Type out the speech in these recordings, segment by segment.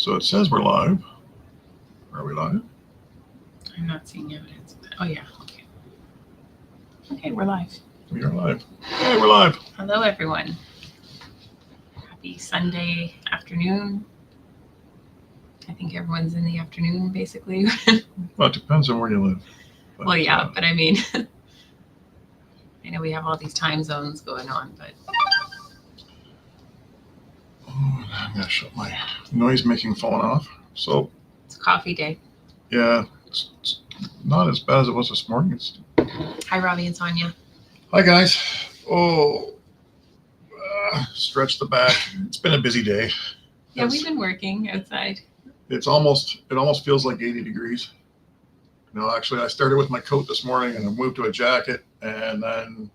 So it says we're live. Are we live? I'm not seeing evidence. Oh, yeah. Okay. Okay, we're live. We are live. Hey, we're live. Hello, everyone. Happy Sunday afternoon. I think everyone's in the afternoon, basically. Well, it depends on where you live. But, well, yeah, but I mean, I know we have all these time zones going on, but. Oh, I'm going to shut my noise-making phone off. So. It's coffee day. Yeah, it's not as bad as it was this morning. Hi, Robbie and Sonia. Hi, guys. Oh, stretch the back. It's been a busy day. Yeah, we've been working outside. It almost feels like 80 degrees. No, actually, I started with my coat this morning and I moved to a jacket. And then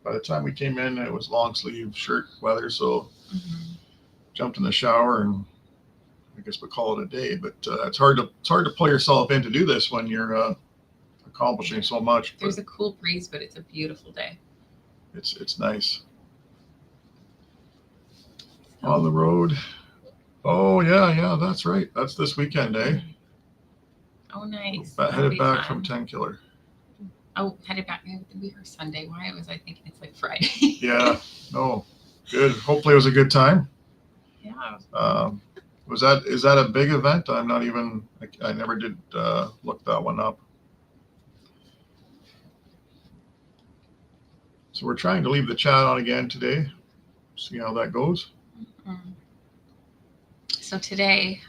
by the time we came in, it was long sleeve shirt weather. So jumped in the shower and I guess we'll call it a day. But it's hard to pull yourself in to do this when you're accomplishing so much. There's a cool breeze, but it's a beautiful day. It's nice. On the road. Oh, yeah, that's right. That's this weekend, eh? Oh, nice. Headed back from 10 Killer. Oh, headed back. We were Sunday. Why was I thinking it's like Friday? Yeah, no, good. Hopefully it was a good time. Yeah. Is that a big event? I never did look that one up. So we're trying to leave the chat on again today. See how that goes. So today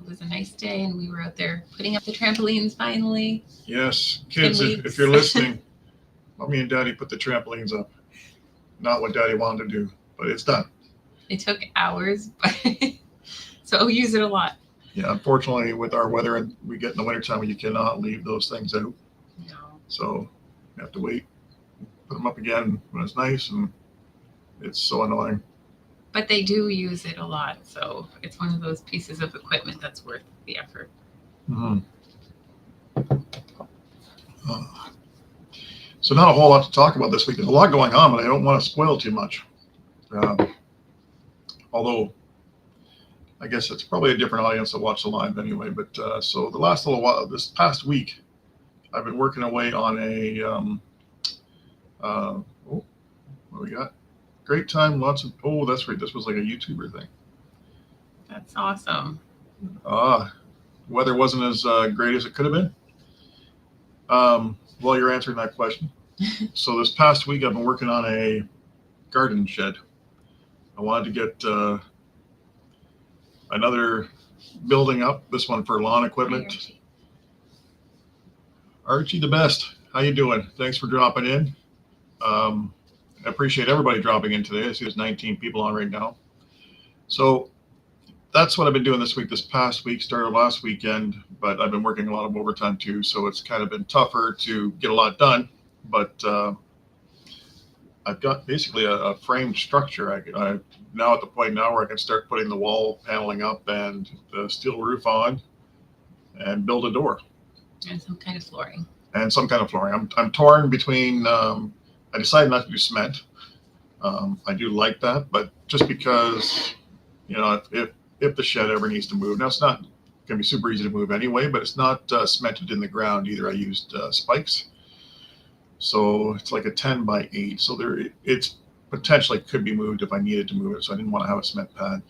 was a nice day and we were out there putting up the trampolines finally. Yes, kids, if you're listening, Mommy and Daddy put the trampolines up. Not what Daddy wanted to do, but it's done. It took hours, but so use it a lot. Yeah, unfortunately, with our weather and we get in the wintertime, you cannot leave those things out. No. So you have to wait, put them up again when it's nice, and it's so annoying. But they do use it a lot, so it's one of those pieces of equipment that's worth the effort. Mm-hmm. So not a whole lot to talk about this week. There's a lot going on, but I don't want to spoil too much. Although I guess it's probably a different audience that watch the live anyway. But so the last little while, this past week, I've been working away on a what do we got? Great time, lots of. Oh, that's right. This was like a YouTuber thing. That's awesome. Weather wasn't as great as it could have been. While you're answering that question, so this past week I've been working on a garden shed. I wanted to get another building up. This one for lawn equipment. Archie, the best. How you doing? Thanks for dropping in. I appreciate everybody dropping in today. I see there's 19 people on right now. So that's what I've been doing this week. This past week started last weekend, but I've been working a lot of overtime too. So it's kind of been tougher to get a lot done. But I've got basically a framed structure. I'm now at the point now where I can start putting the wall paneling up and the steel roof on and build a door. And some kind of flooring. I'm torn between, I decided not to do cement. I do like that, but just because, if the shed ever needs to move, now it's not going to be super easy to move anyway, but it's not cemented in the ground either. I used spikes. So it's like a 10 by 8. So it's potentially could be moved if I needed to move it. So I didn't want to have a cement pad.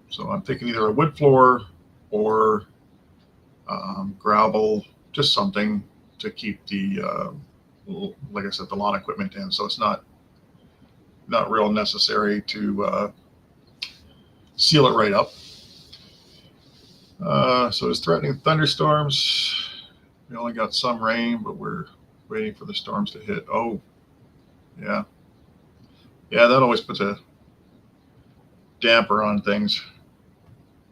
So I'm thinking either a wood floor or gravel, just something to keep the, like I said, the lawn equipment in. So it's not real necessary to seal it right up. So it's threatening thunderstorms. We only got some rain, but we're waiting for the storms to hit. Oh, yeah. Yeah, that always puts a damper on things.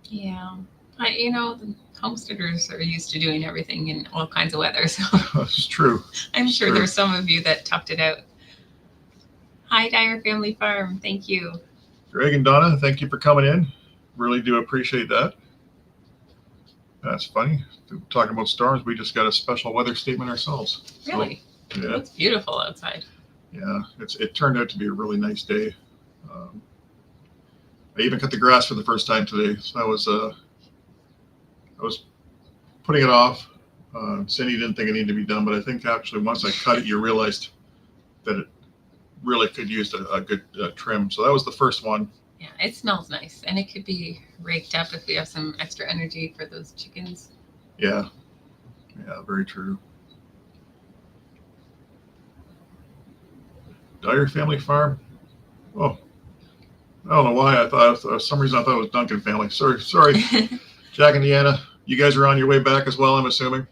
Yeah. The homesteaders are used to doing everything in all kinds of weather. So that's true. I'm sure there's some of you that toughed it out. Hi, Dyer Family Farm. Thank you. Greg and Donna, thank you for coming in. Really do appreciate that. That's funny. Talking about storms, we just got a special weather statement ourselves. Really? So, yeah. It's beautiful outside. Yeah, it turned out to be a really nice day. I even cut the grass for the first time today. So that was I was putting it off. Cindy didn't think it needed to be done, but I think actually once I cut it, you realized that it really could use a good trim. So that was the first one. Yeah, it smells nice, and it could be raked up if we have some extra energy for those chickens. Yeah, very true. Dyer Family Farm. Oh, I don't know why I thought for some reason I thought it was Duncan family. Sorry, Jack and Deanna. You guys are on your way back as well, I'm assuming.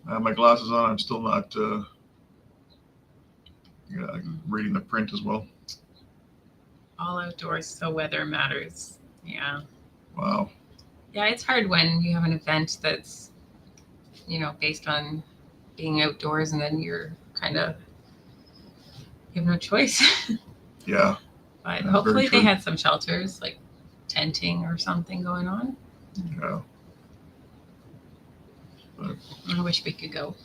I have my glasses on. I'm still not reading the print as well. All outdoors, so weather matters. Yeah. Wow. Yeah, it's hard when you have an event that's, based on being outdoors, and then you have no choice. Yeah. But hopefully they had some shelters, like tenting or something going on. Yeah. But I wish we could go.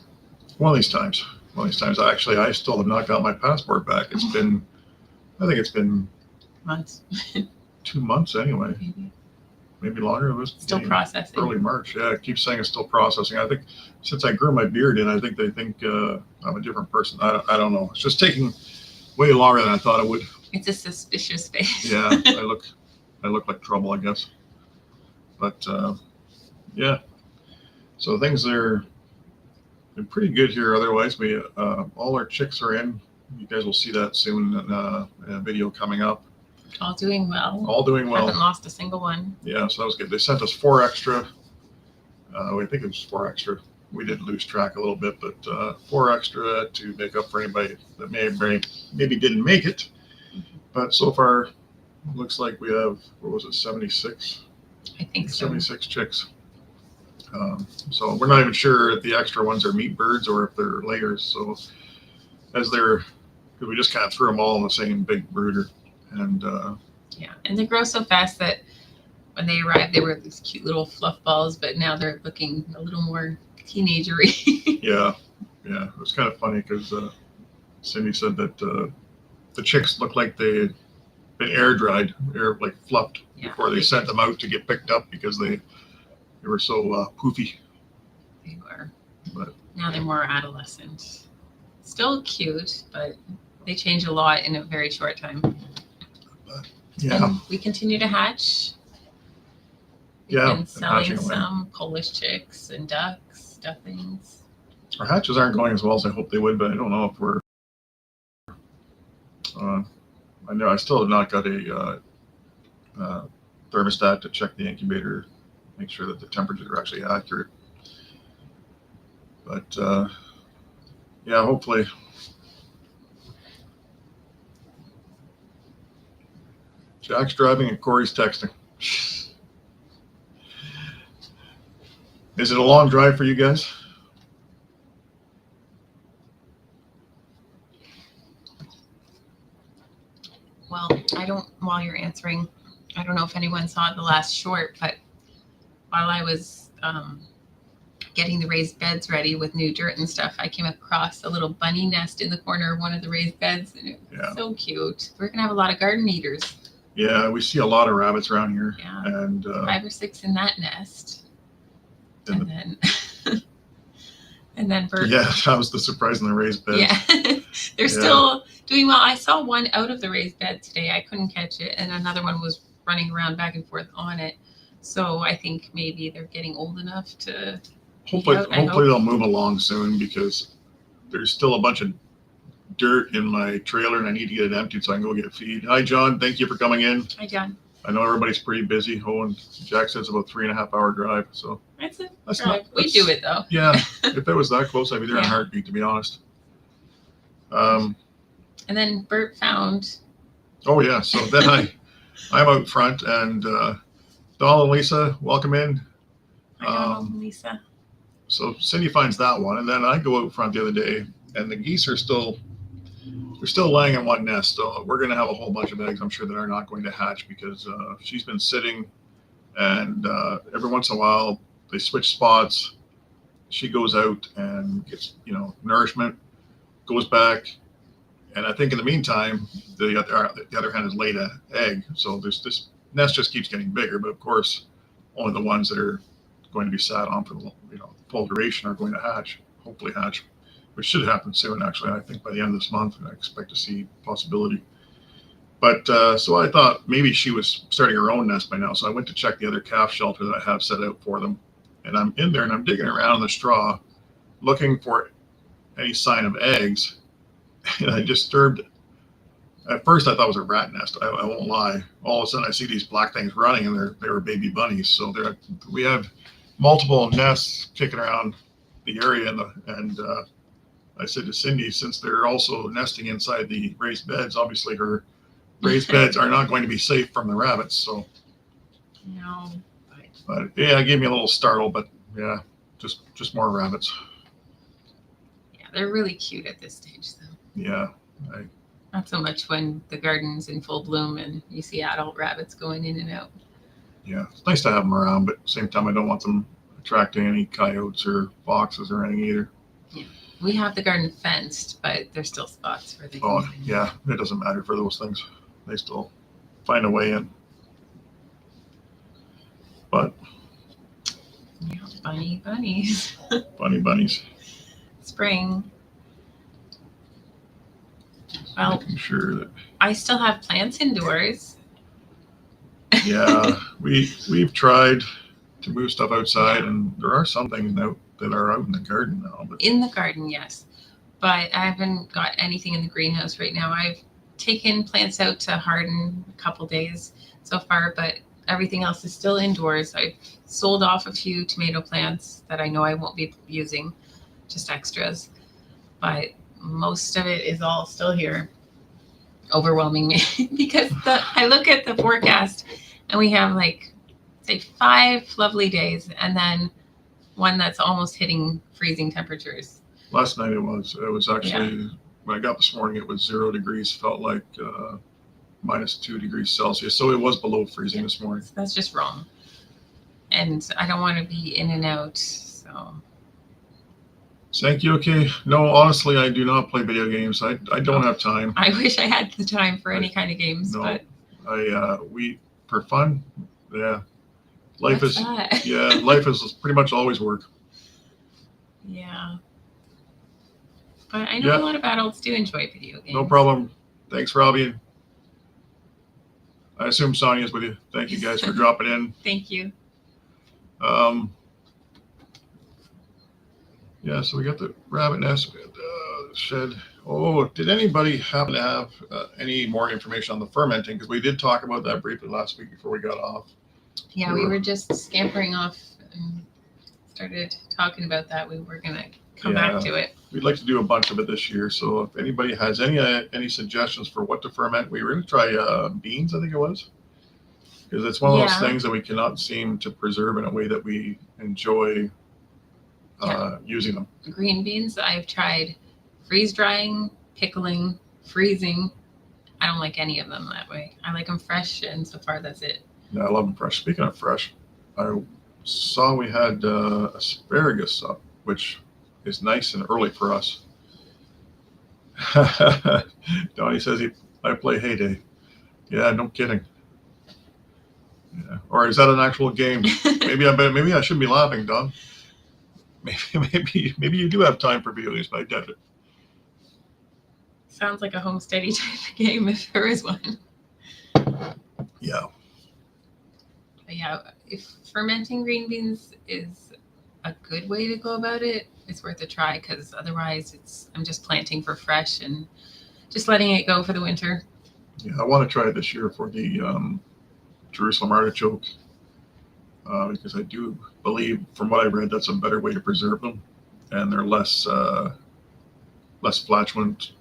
One of these times. Actually, I still have not got my passport back. I think it's been Months. 2 months anyway. Maybe longer. It was still processing. Early March. Yeah, it keeps saying it's still processing. I think since I grew my beard in, I think they think I'm a different person. I don't know. It's just taking way longer than I thought it would. It's a suspicious face. Yeah, I look like trouble, I guess. But yeah, so things are been pretty good here. Otherwise, we all our chicks are in. You guys will see that soon in a video coming up. All doing well. Haven't lost a single one. Yeah, so that was good. They sent us 4 extra. I think it was 4 extra. We did lose track a little bit, but 4 extra to make up for anybody that maybe didn't make it. But so far, it looks like we have, 76? I think so. 76 chicks. So we're not even sure if the extra ones are meat birds or if they're layers. So because we just kind of threw them all in the same big brooder. And and they grow so fast that when they arrived, they were these cute little fluff balls, but now they're looking a little more teenagery. yeah, it was kind of funny because Cindy said that the chicks looked like they had been air dried, like fluffed before they sent them out to get picked up because they were so poofy. They were. But now they're more adolescent. Still cute, but they change a lot in a very short time. Yeah. And we continue to hatch. We've been selling some Polish chicks and ducks, stuffings. Our hatches aren't going as well as I hoped they would, but I don't know if we're. I know I still have not got a thermostat to check the incubator, make sure that the temperatures are actually accurate. But yeah, hopefully. Jack's driving and Corey's texting. Is it a long drive for you guys? Well, while you're answering, I don't know if anyone saw the last short, but while I was getting the raised beds ready with new dirt and stuff, I came across a little bunny nest in the corner of one of the raised beds, and it was so cute. We're gonna have a lot of garden eaters. Yeah, we see a lot of rabbits around here. Yeah, and 5 or 6 in that nest, and then and then Bert. Yeah, that was the surprise in the raised bed. Yeah, they're still doing well. I saw one out of the raised bed today. I couldn't catch it, and another one was running around back and forth on it. So I think maybe they're getting old enough to. Hopefully they'll move along soon because there's still a bunch of dirt in my trailer and I need to get it emptied so I can go get feed. Hi, John. Thank you for coming in. Hi, John. I know everybody's pretty busy. And Jack says about 3.5 hour drive. So that's drive. We do it though. Yeah. If it was that close, I'd be there in a heartbeat, to be honest. And then Bert found. Oh yeah. So then I'm out front and Dawn and Lisa, welcome in. Hi, Lisa. So Cindy finds that one, and then I go out front the other day, and the geese are still laying in one nest. So we're going to have a whole bunch of eggs, I'm sure, that are not going to hatch because she's been sitting, and every once in a while they switch spots. She goes out and gets nourishment, goes back, and I think in the meantime the other hen has laid an egg. So there's this nest just keeps getting bigger. But of course, only the ones that are going to be sat on for the full duration are going to hatch, hopefully hatch, which should happen soon. Actually, I think by the end of this month, I expect to see possibility. But so I thought maybe she was starting her own nest by now. So I went to check the other calf shelter that I have set out for them, and I'm in there and I'm digging around in the straw, looking for any sign of eggs, and I disturbed. At first, I thought it was a rat nest. I won't lie. All of a sudden, I see these black things running, and they were baby bunnies. So we have multiple nests kicking around the area, and I said to Cindy, since they're also nesting inside the raised beds, obviously her raised beds are not going to be safe from the rabbits. So No. but yeah, it gave me a little startle. But yeah, just more rabbits. Yeah, they're really cute at this stage, though. Yeah. Not so much when the garden's in full bloom and you see adult rabbits going in and out. Yeah, it's nice to have them around, but at the same time, I don't want them attracting any coyotes or foxes or anything either. Yeah. We have the garden fenced, but there's still spots where they Oh, can. yeah, it doesn't matter for those things. They still find a way in. But Yeah, bunnies. bunnies. Spring. Well, Making sure that. I still have plants indoors. Yeah, we've tried to move stuff outside, and there are some things out that are out in the garden now. But In the garden, yes. But I haven't got anything in the greenhouse right now. I've taken plants out to harden a couple days so far, but everything else is still indoors. I've sold off a few tomato plants that I know I won't be using, just extras. But most of it is all still here, overwhelming me because I look at the forecast and we have like, say, 5 lovely days and then one that's almost hitting freezing temperatures. last night it was actually when I got this morning, it was 0 degrees. Felt like -2 degrees Celsius. So it was below freezing this morning. So that's just wrong. And I don't want to be in and out. So Thank you. Okay. No, honestly, I do not play video games. I don't have time. I wish I had the time for any kind of games, No, but we for fun. Yeah. Life what's is that? life is pretty much always work. Yeah. But I know a lot of adults do enjoy video games. No problem. Thanks, Robbie. I assume Sonia's with you. Thank you guys for dropping in. Thank you. Yeah, so we got the rabbit nest shed. Oh, did anybody happen to have any more information on the fermenting? Because we did talk about that briefly last week before we got off. Yeah, we were just scampering off and started talking about that. We were going to come back to it. We'd like to do a bunch of it this year. So if anybody has any suggestions for what to ferment, we were going to try beans, I think it was. Because it's one of those things that we cannot seem to preserve in a way that we enjoy using them. Green beans, I've tried freeze drying, pickling, freezing. I don't like any of them that way. I like them fresh, and so far that's it. Yeah, I love them fresh. Speaking of fresh, I saw we had asparagus up, which is nice and early for us. Donnie says I play Heyday. Yeah, no kidding. Yeah. Or is that an actual game? Maybe I shouldn't be laughing, Don. Maybe you do have time for video games, but I doubt it. Sounds like a homesteady type of game if there is one. Yeah. But yeah, if fermenting green beans is a good way to go about it, it's worth a try because otherwise I'm just planting for fresh and just letting it go for the winter. Yeah, I want to try it this year for the Jerusalem artichoke. Because I do believe, from what I've read, that's a better way to preserve them, and they're less flatulent,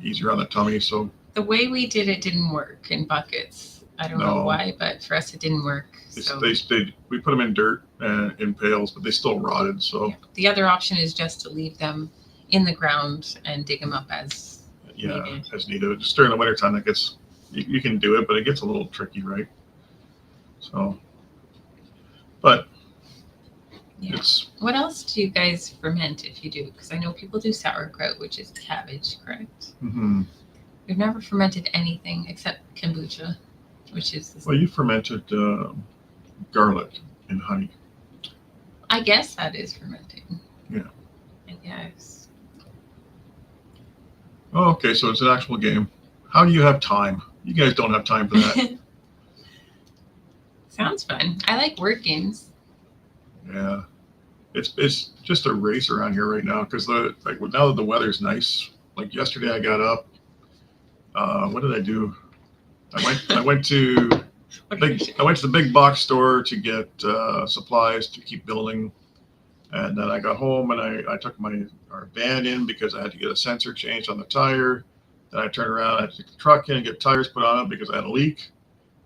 easier on the tummy. So the way we did it didn't work in buckets. I don't know why, but for us it didn't work. So. We put them in dirt and in pails, but they still rotted. So the other option is just to leave them in the ground and dig them up as needed. As needed. Just during the wintertime, it gets you can do it, but it gets a little tricky, right? So. But what else do you guys ferment if you do? Because I know people do sauerkraut, which is cabbage, correct? Mm-hmm. We've never fermented anything except kombucha. which is, Well, you fermented garlic in honey. I guess that is fermenting. Yeah. I guess. Oh, okay, so it's an actual game. How do you have time? You guys don't have time for that. Sounds fun. I like word games. Yeah. It's just a race around here right now because now that the weather's nice. Like yesterday, I got up. What did I do? I went to What did you do? I went to the big box store to get supplies to keep building, and then I got home and I took our van in because I had to get a sensor changed on the tire. Then I turned around, I had to take the truck in and get tires put on it because I had a leak.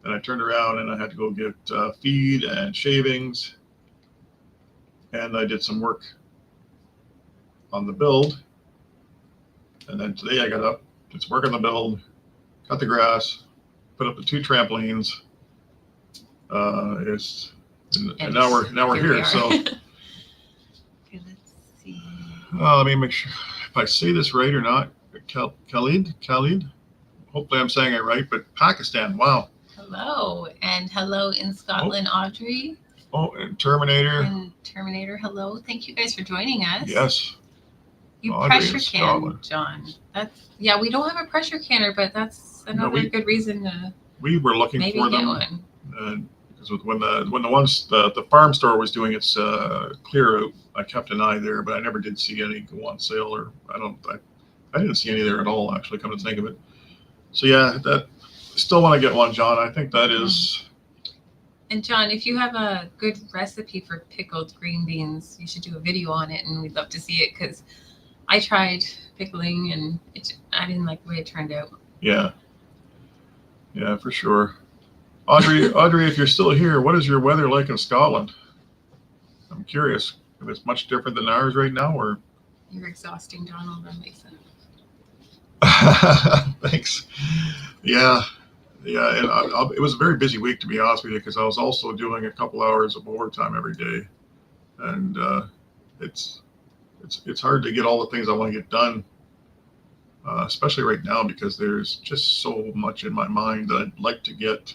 Then I turned around and I had to go get feed and shavings, and I did some work on the build. And then today I got up, did some work on the build, cut the grass, put up the 2 trampolines. And now we're here. So okay, let's see. let me make sure if I say this right or not. Khalid. Hopefully I'm saying it right. But Pakistan. Wow. Hello, and hello in Scotland, Audrey. Oh, and Terminator. And Terminator, hello. Thank you guys for joining us. Yes. You Audrey pressure in can, Scotland. John. We don't have a pressure canner, but that's another good reason to We were looking maybe for get them. one. Because when the farm store was doing its clear out, I kept an eye there, but I never did see any go on sale, or I didn't see any there at all. Actually, come to think of it. So yeah, that still want to get one, John. I think that is. And John, if you have a good recipe for pickled green beans, you should do a video on it, and we'd love to see it because I tried pickling and I didn't like the way it turned out. Yeah, for sure. Audrey, if you're still here, what is your weather like in Scotland? I'm curious if it's much different than ours right now, or. You're exhausting, Donald and Mason. Thanks. Yeah, and it was a very busy week, to be honest with you, because I was also doing a couple hours of overtime every day, and it's hard to get all the things I want to get done, especially right now because there's just so much in my mind that I'd like to get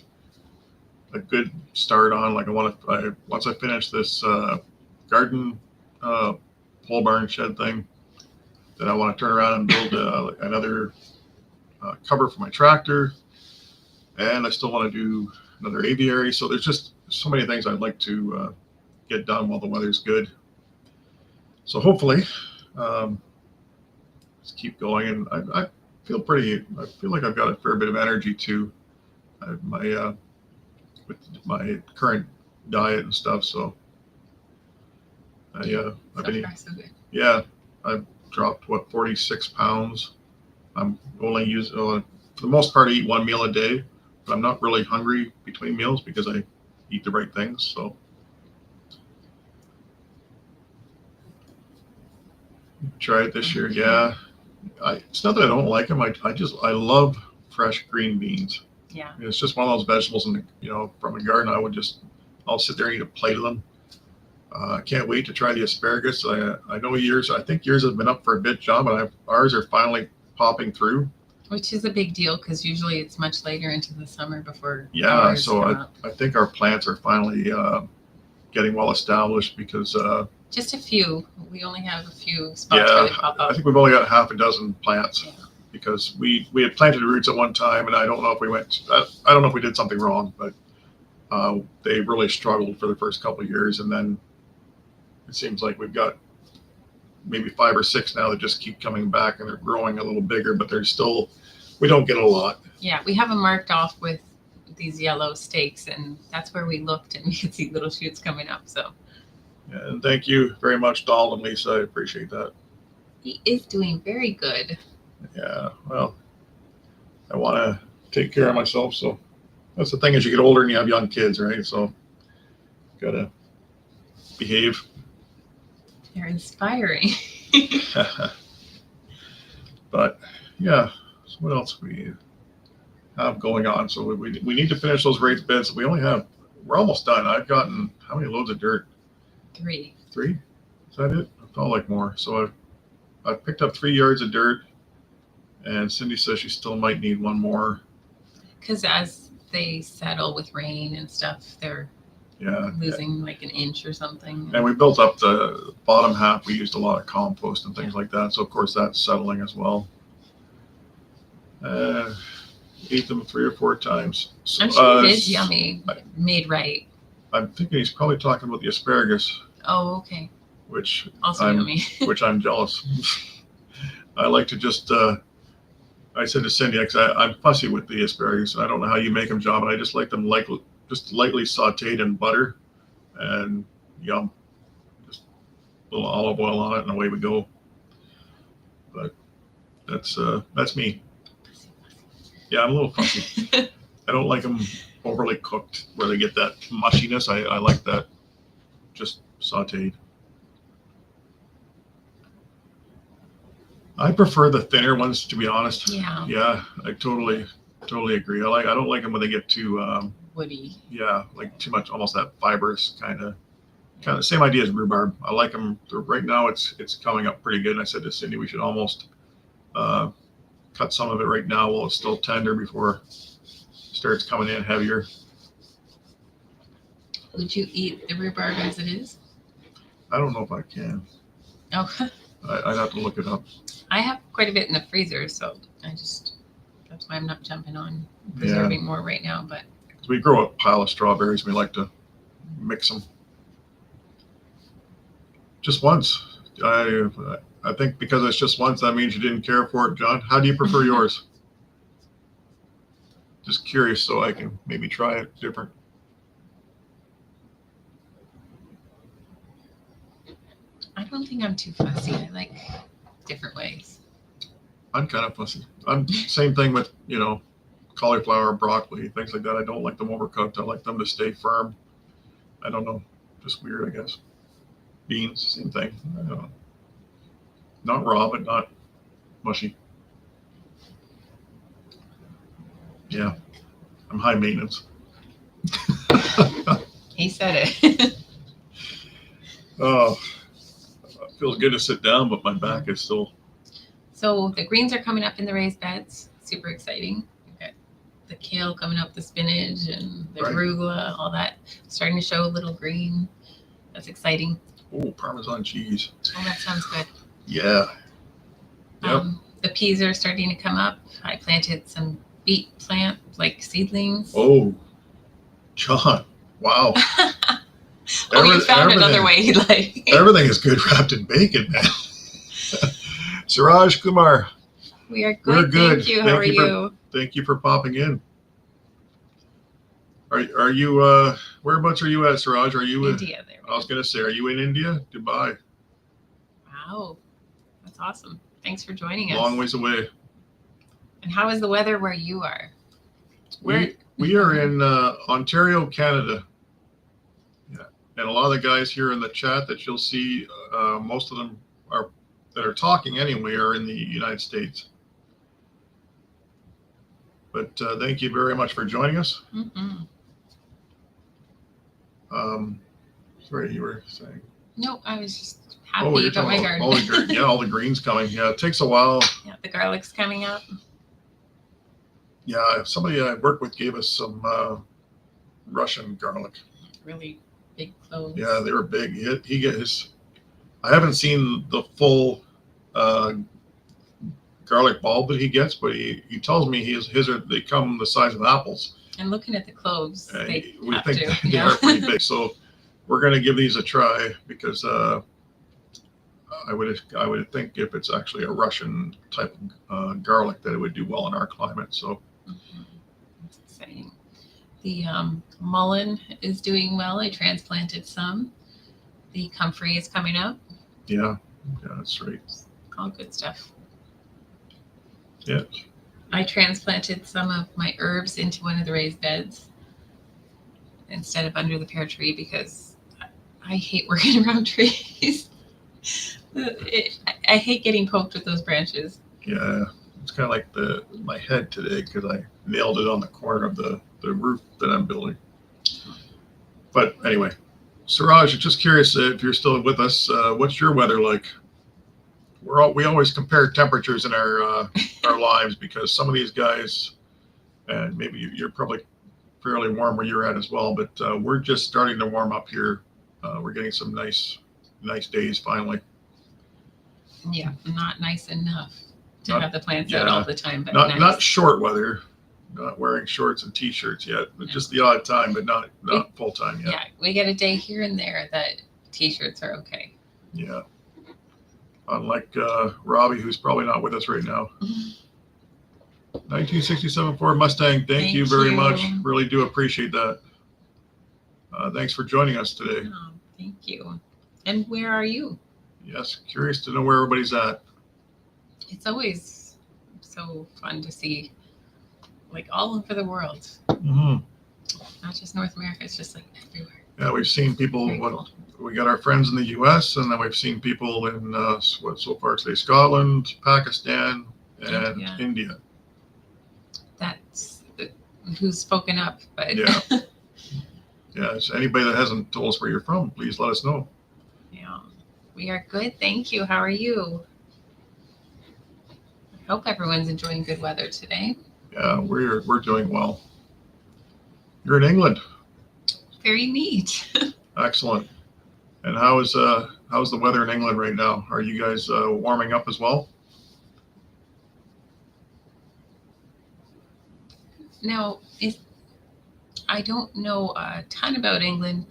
a good start on. Like once I finish this garden pole barn shed thing, then I want to turn around and build another cover for my tractor. And I still want to do another aviary. So there's just so many things I'd like to get done while the weather's good. So hopefully, just keep going. And I feel like I've got a fair bit of energy too. With my current diet and stuff. So I've been, So good. yeah, I've dropped 46 pounds. I'm only for the most part, I eat 1 meal a day. But I'm not really hungry between meals because I eat the right things. So try it this year. Yeah, it's not that I don't like them. I love fresh green beans. Yeah, It's just one of those vegetables, and from a garden, I'll sit there and eat a plate of them. I can't wait to try the asparagus. I know I think yours have been up for a bit, John, but ours are finally popping through. which is a big deal because usually it's much later into the summer before. Yeah, so I think our plants are finally getting well established because just a few. We only have a few spots where they pop up. I think we've only got half a dozen plants. Yeah. Because we had planted roots at one time, and I don't know if I don't know if we did something wrong, but they really struggled for the first couple of years, and then it seems like we've got maybe 5 or 6 now that just keep coming back, and they're growing a little bigger, but we don't get a lot. Yeah, we have them marked off with these yellow stakes, and that's where we looked, and we could see little shoots coming up. So, Yeah, and thank you very much, Donald and Lisa. I appreciate that. he is doing very good. Yeah, well, I want to take care of myself, so that's the thing as you get older and you have young kids, right? So, gotta behave. They're inspiring. But yeah, so what else we have going on? So we need to finish those raised beds. We're almost done. I've gotten how many loads of dirt? 3. 3? Is that it? I felt like more. So I've picked up 3 yards of dirt, and Cindy says she still might need 1 more. Because as they settle with rain and stuff. They're Yeah. losing like an inch or something. And we built up the bottom half. We used a lot of compost and things like that. So of course that's settling as well. Ate them 3 or 4 times. So, I'm sure it is yummy, made right. I'm thinking he's probably talking about the asparagus. Oh, okay. Which also yummy. Which I'm jealous. I like to just. I said to Cindy, I'm fussy with the asparagus, and I don't know how you make them, John, but I just like them just lightly sautéed in butter, and yum. Just a little olive oil on it, and away we go. But that's me. Yeah, I'm a little fussy. I don't like them overly cooked, where they get that mushiness. I like that just sautéed. I prefer the thinner ones, to be honest. Yeah. Yeah, I totally agree. I don't like them when they get too woody. Yeah, like too much, almost that fibrous kind of same idea as rhubarb. I like them right now. It's coming up pretty good. And I said to Cindy, we should almost cut some of it right now while it's still tender before it starts coming in heavier. Would you eat the rhubarb as it is? I don't know if I can. Oh. I'd have to look it up. I have quite a bit in the freezer, so that's why I'm not jumping on preserving more right now. But we grow a pile of strawberries, and we like to mix them. Just once. I think because it's just once, that means you didn't care for it, John. How do you prefer yours? Just curious, so I can maybe try it different. I don't think I'm too fussy. I like different ways. I'm kind of fussy. I'm same thing with, cauliflower, broccoli, things like that. I don't like them overcooked. I like them to stay firm. I don't know. Just weird, I guess. Beans, same thing. I don't know. Not raw, but not mushy. Yeah. I'm high maintenance. He said it. Oh. Feels good to sit down, but my back is still. So the greens are coming up in the raised beds. Super exciting. We've got the kale coming up, the spinach, and the arugula, all that starting to show a little green. That's exciting. Oh, Parmesan cheese. Oh, that sounds good. Yeah. Yep. The peas are starting to come up. I planted some beet plant, like seedlings. Oh, John. Wow. Oh, you found another way you like. Everything is good wrapped in bacon, man. Suraj Kumar. We are good. We're good. Thank you. How are you? Thank you for popping in. Are you whereabouts are you at, Suraj? Are you India? There. I was gonna say, are you in India? Dubai. Wow, that's awesome. Thanks for joining us. Long ways away. And how is the weather where you are? We are in Ontario, Canada. Yeah, and a lot of the guys here in the chat that you'll see, most of them that are talking anyway are in the United States. But thank you very much for joining us. Mm-hmm. Sorry, you were saying. No, I was just happy about my garden. All the greens coming. Yeah, it takes a while. Yeah, the garlic's coming up. Yeah, somebody I worked with gave us some Russian garlic. Really big cloves. Yeah, they were big. He get his. I haven't seen the full garlic bulb that he gets, but he tells me they come the size of apples. And looking at the cloves, they are pretty big. So we're going to give these a try because I would think if it's actually a Russian type of garlic that it would do well in our climate. So that's exciting. The mullein is doing well. I transplanted some. The comfrey is coming up. Yeah, that's right. All good stuff. Yeah. I transplanted some of my herbs into one of the raised beds instead of under the pear tree because I hate working around trees. I hate getting poked with those branches. Yeah, it's kind of like my head today because I nailed it on the corner of the roof that I'm building. But anyway, Suraj, just curious if you're still with us. What's your weather like? We always compare temperatures in our lives because some of these guys, and maybe you're probably fairly warm where you're at as well, but we're just starting to warm up here. We're getting some nice days finally. Yeah, not nice enough to Not- have the plants out yeah, all the time, but Not nice. not short weather, not wearing shorts and t-shirts yet, but No. just the odd time, but not full time yet. Yeah, we get a day here and there that t-shirts are okay. Yeah. Unlike Robbie, who's probably not with us right now. 1967 Ford Mustang. Thank you very much. Really do appreciate that. Thanks for joining us today. Oh, thank you. And where are you? Yes, curious to know where everybody's at. It's always so fun to see, like, all over the world. Mm-hmm. Not just North America, it's just like everywhere. Yeah, we've seen people. Very cool. We got our friends in the U.S. and then we've seen people in so far today: Scotland, Pakistan, and India. That's who's spoken up, but Yeah. Yeah. So anybody that hasn't told us where you're from, please let us know. yeah, we are good. Thank you. How are you? I hope everyone's enjoying good weather today. Yeah, we're doing well. You're in England. Very neat. Excellent. And how's the weather in England right now? Are you guys warming up as well? Now, I don't know a ton about England,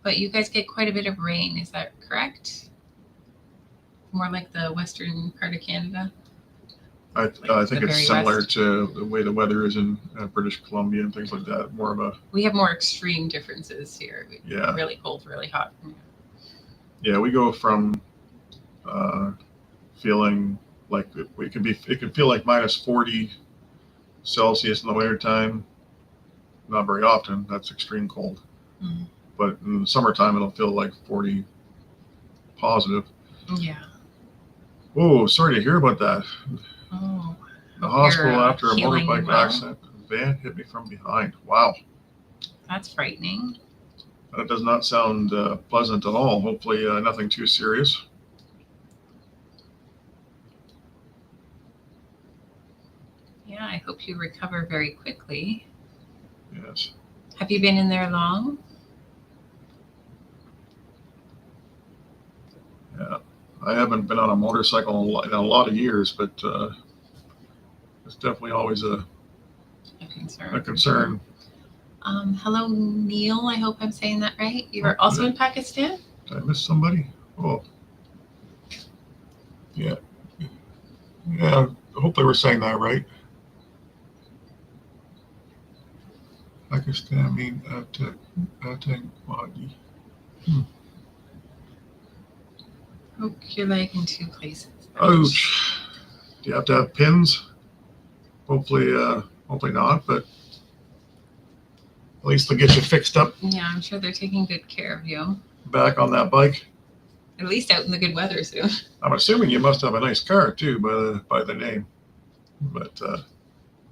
but you guys get quite a bit of rain. Is that correct? More like the western part of Canada? I think the it's very similar west. to the way the weather is in British Columbia and things like that. More of a We have more extreme differences here. Yeah. Really cold, really hot. Yeah, we go from feeling like it can feel like minus 40 Celsius in the wintertime. Not very often. That's extreme cold. Mhm. But in the summertime, it'll feel like 40 positive. Yeah. Oh, sorry to hear about that. Oh. The hospital You're, after a healing motorbike well. accident. Van hit me from behind. Wow. That's frightening. That does not sound pleasant at all. Hopefully nothing too serious. Yeah, I hope you recover very quickly. Yes. Have you been in there long? Yeah. I haven't been on a motorcycle in a lot of years, but it's definitely always a concern. concern. Hello, Neil. I hope I'm saying that right. You are also in Pakistan? Did I miss somebody? Oh. Yeah. Yeah. Hopefully we're saying that right. Pakistan, I mean, Atangwadi. Broke your leg in two places. Ouch. Do you have to have pins? Hopefully not, but at least they'll get you fixed up Yeah, I'm sure they're taking good care of you. back on that bike. At least out in the good weather soon. I'm assuming you must have a nice car too, by the name, but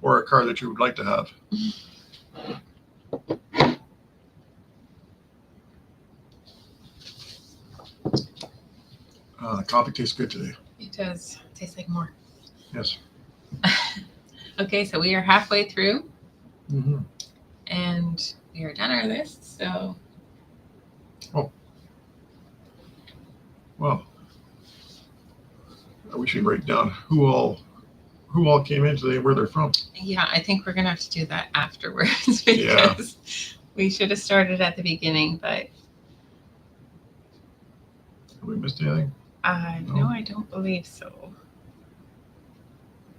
or a car that you would like to have. The coffee tastes good today. It does. It tastes like more. Yes. Okay, so we are halfway through Mm-hmm. and we are done our list. So Well, we should write down who all came in today and where they're from. yeah, I think we're gonna have to do that afterwards Yeah. because we should have started at the beginning, but Have we missed anything? no, I don't believe so.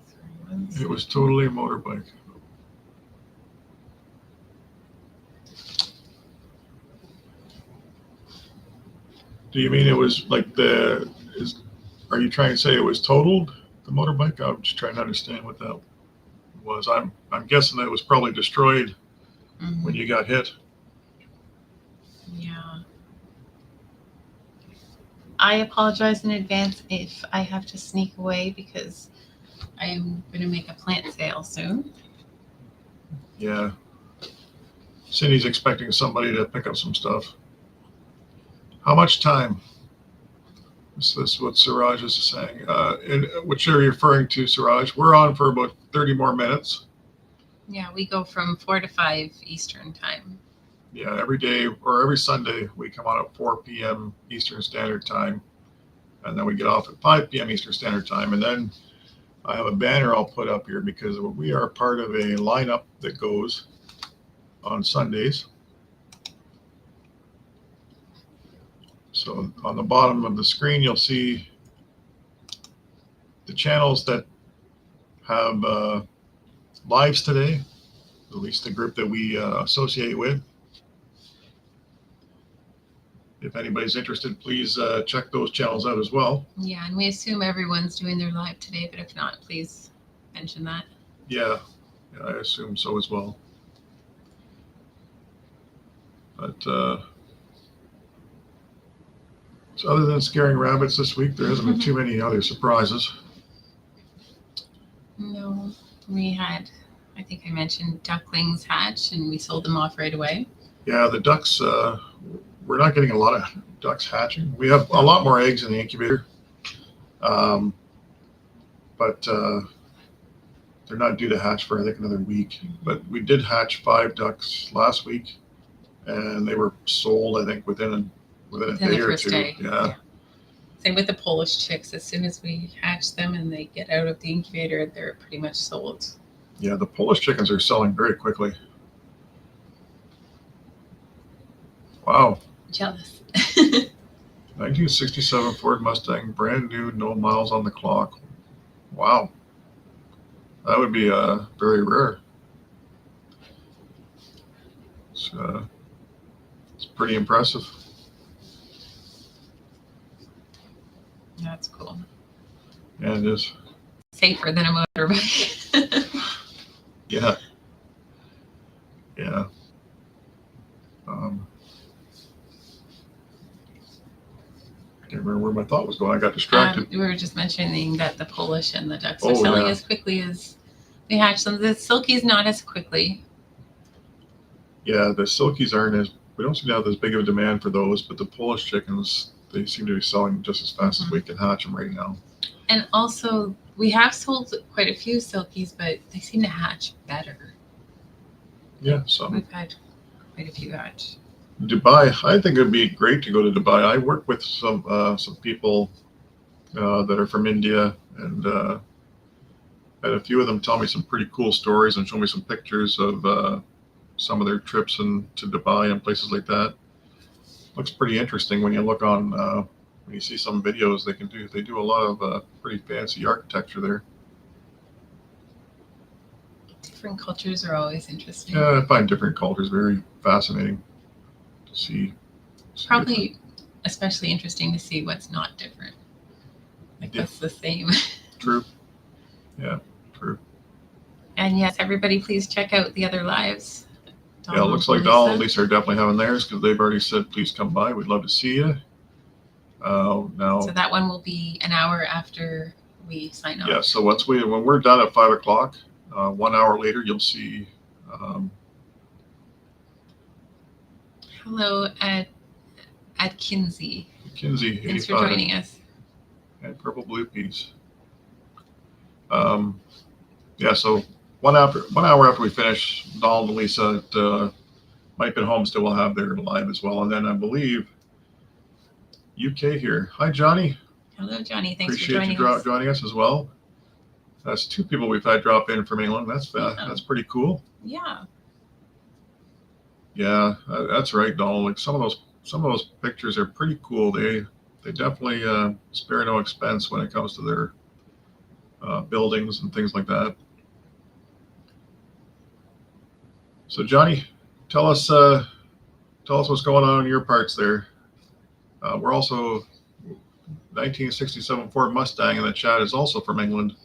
Sorry, It was totally a motorbike. Do you mean it was like are you trying to say it was totaled, the motorbike? I'm just trying to understand what that was. I'm guessing that it was probably destroyed Mhm. when you got hit. Yeah. I apologize in advance if I have to sneak away because I am going to make a plant sale soon. Yeah. Cindy's expecting somebody to pick up some stuff. How much time? This is what Siraj is saying. And what you're referring to, Siraj, we're on for about 30 more minutes. Yeah, we go from 4 to 5 Eastern time. Yeah, every day or every Sunday we come on at 4 p.m. Eastern Standard Time, and then we get off at 5 p.m. Eastern Standard Time. And then I have a banner I'll put up here because we are part of a lineup that goes on Sundays. So on the bottom of the screen, you'll see the channels that have lives today, at least the group that we associate with. If anybody's interested, please check those channels out as well. Yeah, and we assume everyone's doing their live today, but if not, please mention that. Yeah, I assume so as well. But so other than scaring rabbits this week, there hasn't been too many other surprises. No, we had, I think I mentioned ducklings hatch, and we sold them off right away. Yeah, the ducks, we're not getting a lot of ducks hatching. We have a lot more eggs in the incubator, but they're not due to hatch for, I think, another week. But we did hatch 5 ducks last week, and they were sold, I think, within a day or two. Day. Yeah. Same with the Polish chicks. As soon as we hatch them and they get out of the incubator, they're pretty much sold. Yeah, the Polish chickens are selling very quickly. Wow. Jealous. 1967 Ford Mustang, brand new, no miles on the clock. Wow. That would be very rare. It's pretty impressive. That's cool. Yeah, it is. Safer than a motorbike. Yeah. I can't remember where my thought was going. I got distracted. We were just mentioning that the Polish and the ducks are selling as quickly as we hatch them. The silkies not as quickly. Yeah, the silkies aren't we don't seem to have as big of a demand for those, but the Polish chickens, they seem to be selling just as fast as we can hatch them right now. And also, we have sold quite a few silkies, but they seem to hatch better. Yeah, some. We've had quite a few hatch. Dubai, I think it'd be great to go to Dubai. I work with some people that are from India, and had a few of them tell me some pretty cool stories and show me some pictures of some of their trips to Dubai and places like that. Looks pretty interesting when you look on when you see some videos they can do. They do a lot of pretty fancy architecture there. Different cultures are always interesting. Yeah, I find different cultures very fascinating to see. Probably especially interesting to see what's not different. Like what's the same. True. Yeah, true. And yes, everybody please check out the other lives. Yeah, it looks like Donald and Lisa are definitely having theirs because they've already said, please come by. We'd love to see you. Now, so that one will be an hour after we sign off. Yeah, so when we're done at 5 o'clock, 1 hour later, you'll see. Hello at Kinsey. Kinsey, thanks for joining us. And Purple Blue Peas. Yeah, so 1 hour after we finish, Donald and Lisa at Mike and Homestead will have their live as well. And then I believe UK here. Hi, Johnny. Hello, Johnny. Thanks Appreciate for joining us. Joining us as well. That's 2 people we've had drop in from England. That's pretty cool. Yeah. Yeah, that's right, Donald. Like some of those pictures are pretty cool. They definitely spare no expense when it comes to their buildings and things like that. So Johnny, tell us what's going on in your parts there. We're also 1967 Ford Mustang, and the chat is also from England.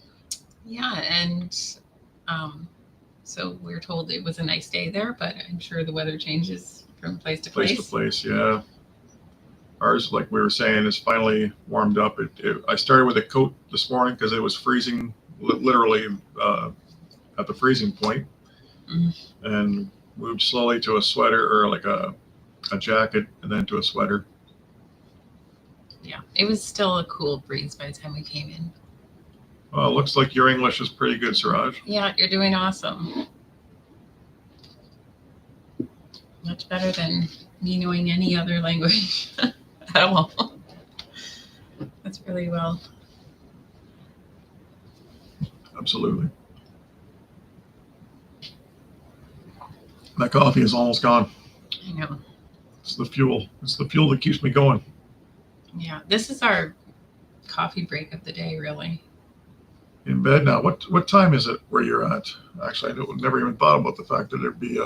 Yeah, and so we're told it was a nice day there, but I'm sure the weather changes from place to place. Place to place, yeah. Ours, like we were saying, is finally warmed up. I started with a coat this morning because it was freezing, literally at the freezing point, and moved slowly to a sweater or like a jacket, and then to a sweater. Yeah, it was still a cool breeze by the time we came in. Well, it looks like your English is pretty good, Siraj. Yeah, you're doing awesome. much better than me knowing any other language at all. That's really well. Absolutely. That coffee is almost gone. I know. It's the fuel. It's the fuel that keeps me going. Yeah, this is our coffee break of the day, really. In bed now. What time is it where you're at? Actually, I never even thought about the fact that there'd be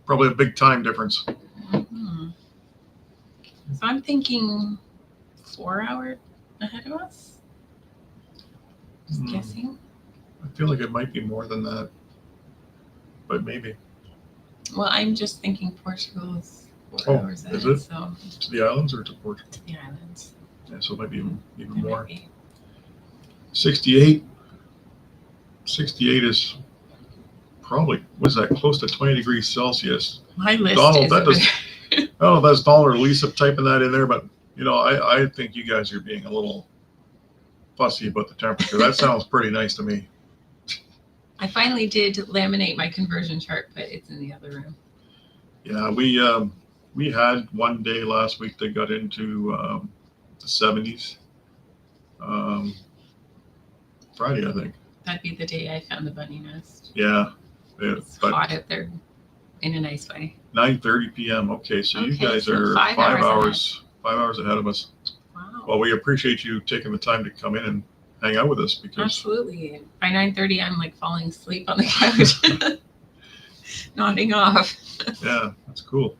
probably a big time difference. Mm-hmm. So I'm thinking 4 hours ahead of us. Just guessing. I feel like it might be more than that, but maybe. Well, I'm just thinking Portugal is 4 hours ahead. Is it? So To the islands or to Portugal? to the islands. Yeah, so it might be even It more. might be. 68. 68 is probably, what is that, close to 20 degrees Celsius. My list Donald, is that does, I don't know if that's Donald or Lisa typing that in there, but I think you guys are being a little fussy about the temperature. That sounds pretty nice to me. I finally did laminate my conversion chart, but it's in the other room. Yeah, we had one day last week that got into the 70s. Friday, I think. That'd be the day I found the bunny nest. Yeah, It's hot out there in a nice way. 9:30 p.m. Okay, so you guys so are 5 5 hours ahead of us. Wow. Well, we appreciate you taking the time to come in and hang out with us because Absolutely. By 9:30, I'm like falling asleep on the couch, nodding off. yeah, that's cool.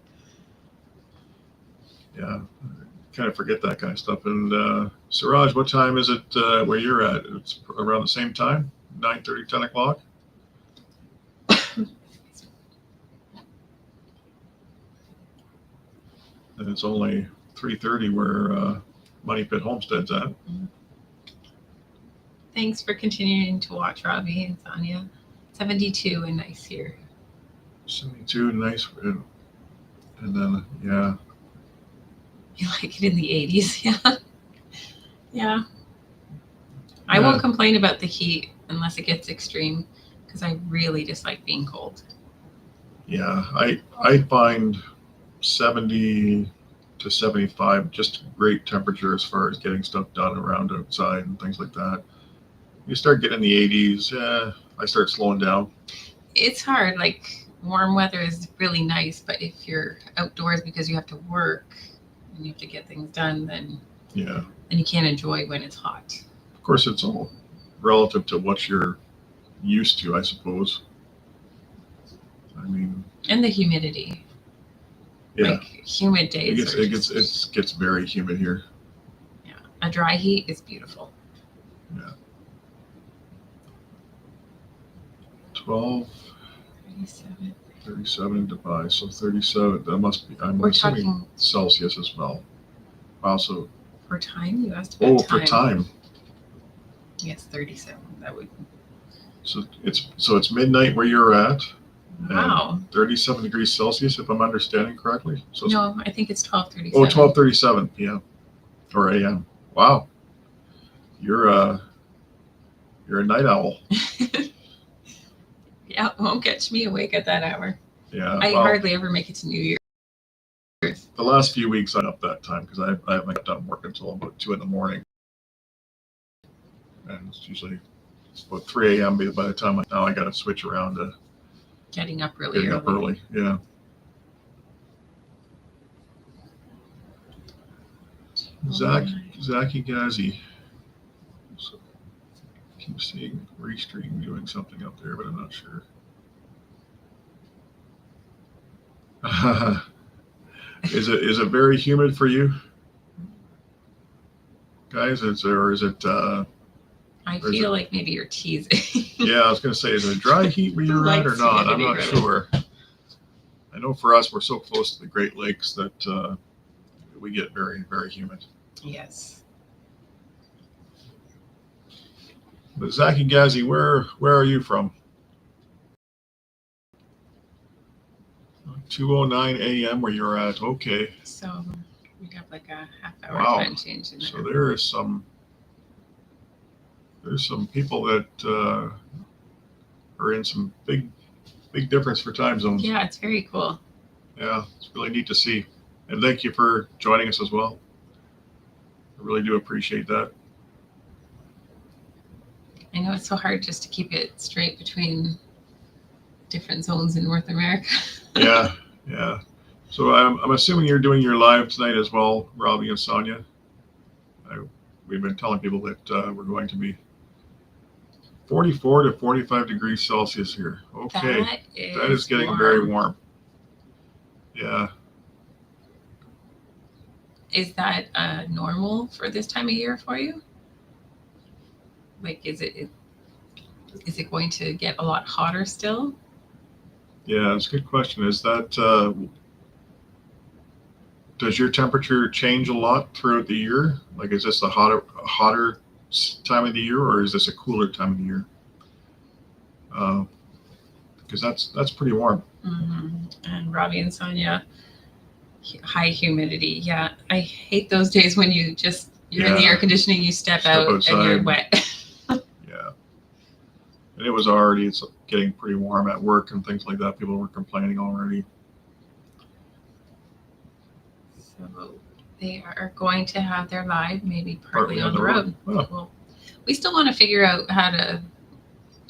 Yeah, kind of forget that kind of stuff. And Siraj, what time is it where you're at? It's around the same time, 9:30, 10 o'clock? And it's only 3:30 where Money Pit Homestead's at. Thanks for continuing to watch, Robbie and Sonia. 72 and nice here. 72, nice. And then, yeah. You like it in the 80s, yeah. Yeah. I won't complain about the heat unless it gets extreme because I really dislike being cold. Yeah, I find 70 to 75 just great temperature as far as getting stuff done around outside and things like that. You start getting in the 80s, I start slowing down. It's hard. Like warm weather is really nice, but if you're outdoors because you have to work and you have to get things done, then you can't enjoy when it's hot. Of course, it's all relative to what you're used to, I suppose. I mean, and the humidity. Yeah, like humid days. It gets very humid here. Yeah, a dry heat is beautiful. Yeah. 12. 37 divided, so 37. That must be. We're assuming talking Celsius as well. Also. For time, you asked about time. For time. Yes, 37. That would. So it's midnight where you're at. Wow. 37 degrees Celsius, if I'm understanding correctly. So no, I think it's 12:37. Oh, 12:37 p.m. or a.m. Wow. You're a night owl. Yeah, won't catch me awake at that hour. Yeah. I hardly ever make it to New Year's. The last few weeks I'm up that time because I haven't got done work until about 2 in the morning. And it's usually about 3 a.m. by the time I got to switch around to getting up really early. Yeah. Zachy Ghazi. So, I keep seeing Restream doing something up there, but I'm not sure. Is it very humid for you guys? Is it? I feel like maybe you're teasing. Yeah, I was going to say, is it a dry heat where you're at or not? I'm not sure. I know for us, we're so close to the Great Lakes that we get very, very humid. Yes. But Zachy Ghazi, where are you from? 2:09 a.m. where you're at. Okay. So we have like a half-hour time change in there. So there's some people that are in some big difference for time zones. Yeah, it's very cool. Yeah, it's really neat to see. And thank you for joining us as well. I really do appreciate that. I know it's so hard just to keep it straight between different zones in North America. Yeah, yeah. So I'm assuming you're doing your live tonight as well, Robbie and Sonia. We've been telling people that we're going to be 44 to 45 degrees Celsius here. Okay, that is getting warm. very warm. Yeah. Is that normal for this time of year for you? Like, is it going to get a lot hotter still? Yeah, it's a good question. Is that does your temperature change a lot throughout the year? Like, is this a hotter time of the year, or is this a cooler time of the year? Because that's pretty warm. Mm-hmm. And Robbie and Sonia, high humidity. Yeah, I hate those days when you're in the air conditioning, you step out outside, and you're wet. Yeah, and it's getting pretty warm at work and things like that. People were complaining already. So they are going to have their live, maybe partly on the road. Oh. Well, we still want to figure out how to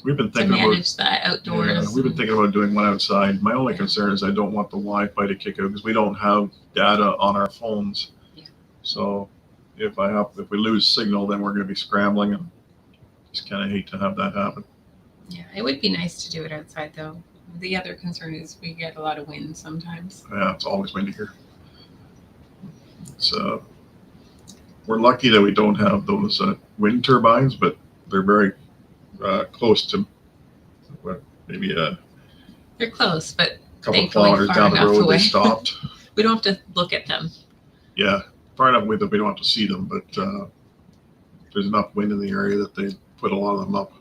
manage that outdoors. Yeah, we've been thinking about doing one outside. My only concern is I don't want the Wi-Fi to kick out because we don't have data on our phones. Yeah. So if we lose signal, then we're going to be scrambling, and just kind of hate to have that happen. Yeah, it would be nice to do it outside though. The other concern is we get a lot of wind sometimes. Yeah, it's always windy here. So we're lucky that we don't have those wind turbines, but they're very close to maybe they're close, but a couple of kilometers down the road. They stopped. We don't have to look at them. Yeah, far enough away that we don't have to see them, but there's enough wind in the area that they put a lot of them up.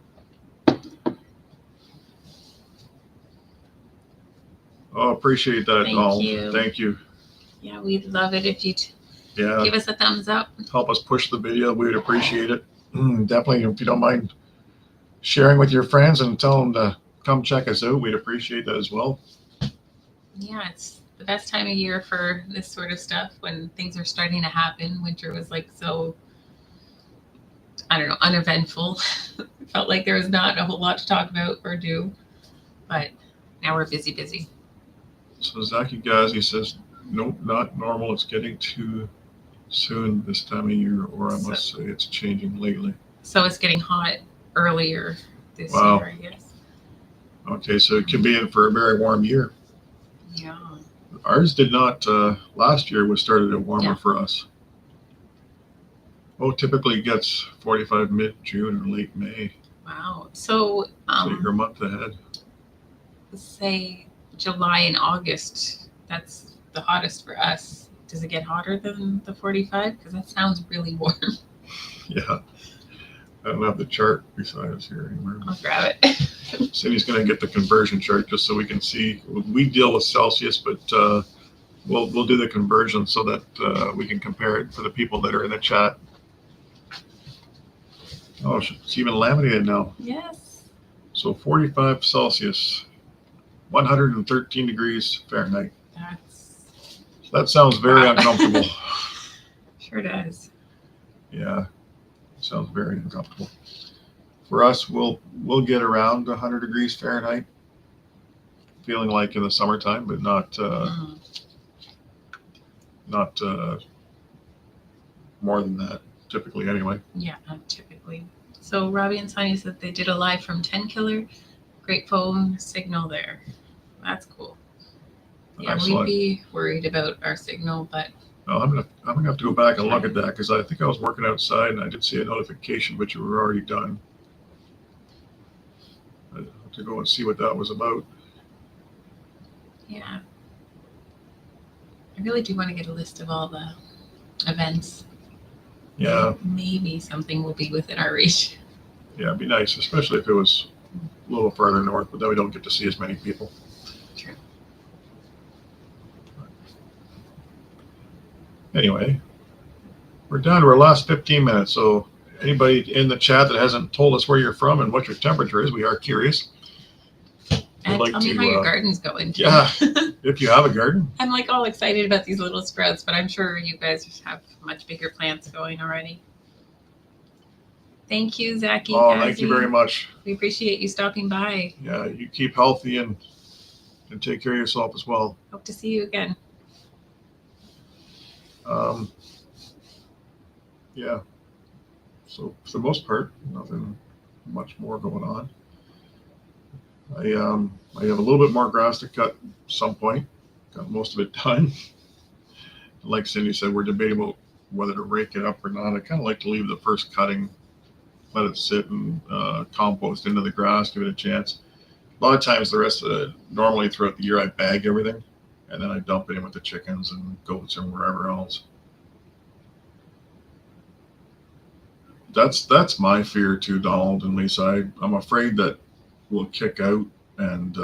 Oh, appreciate that. Thank you. Yeah, we'd love it if you'd give us a thumbs up. Help us push the video. We would appreciate it. Definitely, if you don't mind sharing with your friends and tell them to come check us out, we'd appreciate that as well. Yeah, it's the best time of year for this sort of stuff when things are starting to happen. Winter was so, I don't know, uneventful. It felt like there was not a whole lot to talk about or do, but now we're busy. So Zaki Ghazi says, nope, not normal. It's getting too soon this time of year, or I must say it's changing lately. So it's getting hot earlier this year, I guess. Okay, so it could be in for a very warm year. Yeah. Ours did not. Last year was started at warmer for us. Oh, typically gets 45 mid-June or late May. Wow. So you're a month ahead. Say July and August, that's the hottest for us. Does it get hotter than the 45? Because that sounds really warm. Yeah. I don't have the chart beside us here anywhere. I'll grab it. Cindy's going to get the conversion chart just so we can see. We deal with Celsius, but we'll do the conversion so that we can compare it for the people that are in the chat. Oh, it's even laminated now. Yes. So 45 Celsius, 113 degrees Fahrenheit. That sounds very uncomfortable. Sure does. Yeah, sounds very uncomfortable. For us, we'll get around 100 degrees Fahrenheit, feeling like in the summertime, but not more than that, typically anyway. Yeah, not typically. So Robbie and Sonia said they did a live from 10 Killer, great phone signal there. That's cool. Yeah, Excellent. We'd be worried about our signal, but. Well, I'm gonna have to go back and look at that because I think I was working outside and I did see a notification, but you were already done. I have to go and see what that was about. Yeah. I really do want to get a list of all the events. Yeah. Maybe something will be within our reach. Yeah, it'd be nice, especially if it was a little further north, but then we don't get to see as many people. True. Anyway, we're down to our last 15 minutes. So anybody in the chat that hasn't told us where you're from and what your temperature is, we are curious. And like tell me to, how your garden's going. Too. yeah. If you have a garden. I'm like all excited about these little sprouts, but I'm sure you guys have much bigger plants going already. Thank you, Zachy. Oh, thank you very much. We appreciate you stopping by. Yeah, you keep healthy and take care of yourself as well. Hope to see you again. Yeah. So for the most part, nothing much more going on. I have a little bit more grass to cut at some point. Got most of it done. Like Cindy said, we're debating about whether to rake it up or not. I kind of like to leave the first cutting, let it sit and compost into the grass, give it a chance. A lot of times the rest of it, normally throughout the year, I bag everything and then I dump it in with the chickens and goats and wherever else. That's my fear too, Donald and Lisa. I'm afraid that we'll kick out and